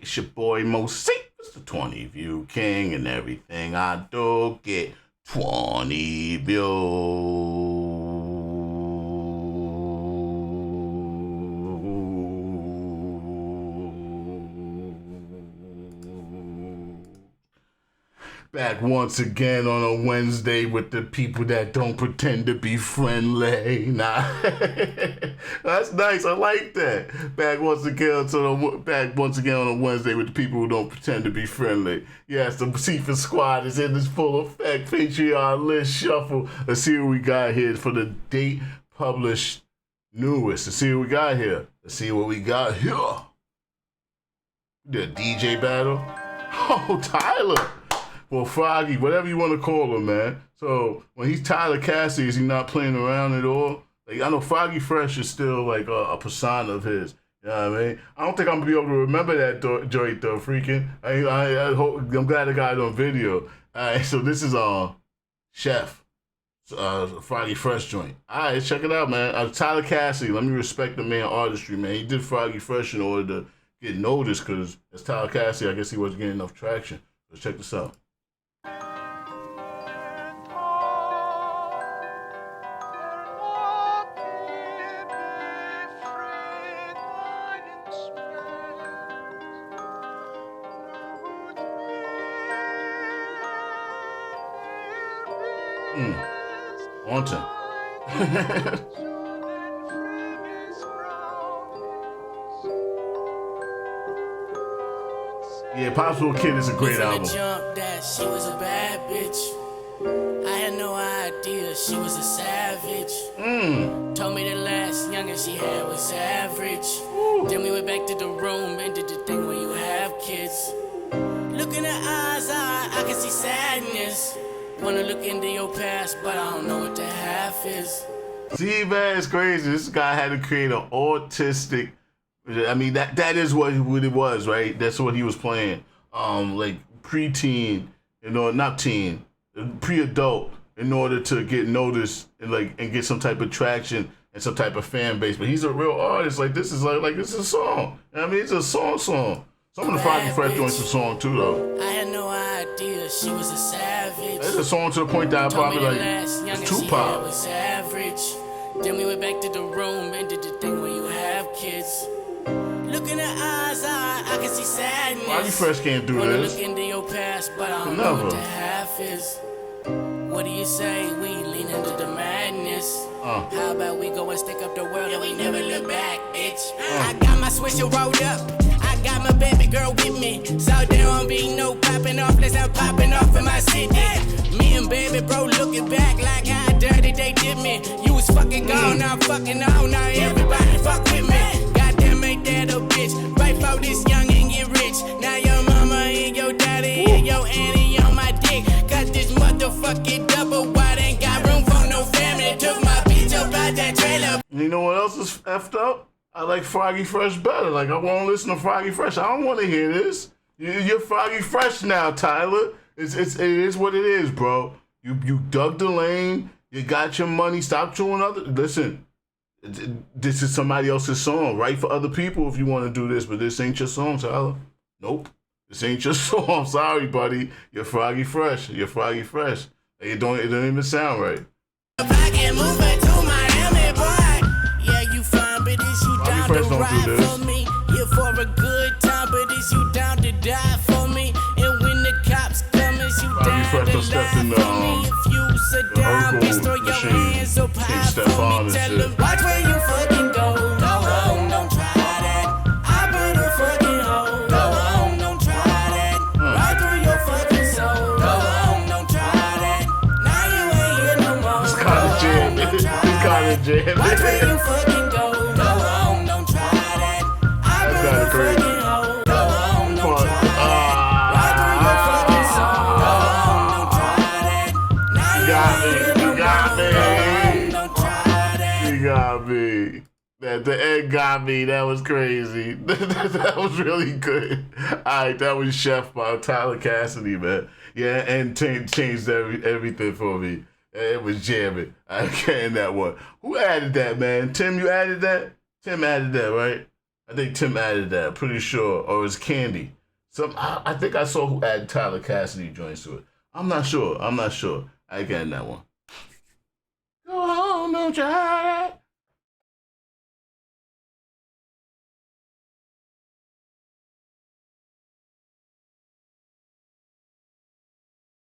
It's your boy Moseefus, the 20 view king, and everything I do get 20 views. Back once again on a Wednesday with the people that don't pretend to be friendly. Nah, that's nice. I like that. Back once again on a Wednesday with the people who don't pretend to be friendly. Yes, the Moseefus squad is in this full effect. Patreon list shuffle. Let's see what we got here for the date published newest. Let's see what we got here. The DJ battle. Oh, Tyler. Well, Froggy, whatever you want to call him, man. So when he's Tyler Cassidy, is he not playing around at all? Like, I know Froggy Fresh is still like a persona of his. You know what I mean? I don't think I'm gonna be able to remember that joint though, freaking. I hope, I'm glad I got it on video. All right, so this is Chef, Froggy Fresh joint. All right, check it out, man. Tyler Cassidy. Let me respect the man artistry, man. He did Froggy Fresh in order to get noticed, because as Tyler Cassidy, I guess he wasn't getting enough traction. Let's check this out. Haunting. Yeah, Possible Kid is a great album. Jump that she was a bad bitch. I had no idea she was a savage. Told me the last youngin' she had was average. Then we went back to the room and did the thing where you have kids. Look in her eyes, I can see sadness. Wanna look into your past, but I don't know what the half is. See, man, it's crazy. This guy had to create an autistic. I mean, that is what it was, right? That's what he was playing. Like preteen, not teen, pre-adult, in order to get noticed and get some type of traction and some type of fan base. But he's a real artist. Like, this is like this is a song. I mean, it's a song. Some of the Froggy Fresh joints are song too, though. I had no idea she was a savage. It's a song to the point that I probably like it's Tupac. Was average. Then we went back to the room and did the thing where you have kids. Look in her eyes, I can see sadness. Froggy Fresh can't do Wanna this. look into your past, but I don't know what the half is. What do you say? We lean into the madness. How about we go and stick up the world and we never look back, bitch? I got my swisher rolled up. I got my baby girl with me. So there won't be no popping off unless I'm popping off in my city. Me and baby bro looking back like how dirty they did me. You was fucking gone, now I'm fucking on. Now everybody fuck with me. Goddamn, ain't that a bitch? Right for this young and get rich. Now your mama and your daddy and your auntie on my dick. Got this motherfucking double wide, ain't got room for no family. Took my bitch up out that trailer. You know what else is effed up? I like Froggy Fresh better. Like, I want to listen to Froggy Fresh. I don't want to hear this. You're Froggy Fresh now, Tyler. It is what it is, bro. You dug the lane. You got your money. Stop chewing other. Listen, this is somebody else's song. Write for other people if you want to do this, but this ain't your song, Tyler. Nope. This ain't your song. I'm sorry, buddy. You're Froggy Fresh. You're Froggy Fresh. It don't even sound right. I can move it to Miami, boy. Yeah, you fine, but is you down to ride for me? Here for a good time, but is you down to die for me? And when the cops come, is you down to lie for me? If you sit down, bitch, throw your hands up high for me. Tell them, watch where you fucking go. Go home, don't try that. I put a fucking hole. Go home, don't try that. Right through your fucking soul. Go home, don't try that. Now you ain't here no more. It's kind of jamming. It's kind of jamming. Watch where you fucking go. Go home, don't try that. I put a fucking hole. Go home, don't try that. Right through your fucking soul. Go home, don't try that. Now you ain't here no more. Go home, don't try that. You got me. The end got me. That was crazy. That was really good. All right, that was Chef by Tyler Cassidy, man. Yeah, and changed everything for me. It was jamming. I can't that one. Who added that, man? Tim, you added that? Tim added that, right? I think Tim added that. Pretty sure, or it's Candy. I think I saw who added Tyler Cassidy joints to it. I'm not sure. I ain't getting that one. Go home, don't try.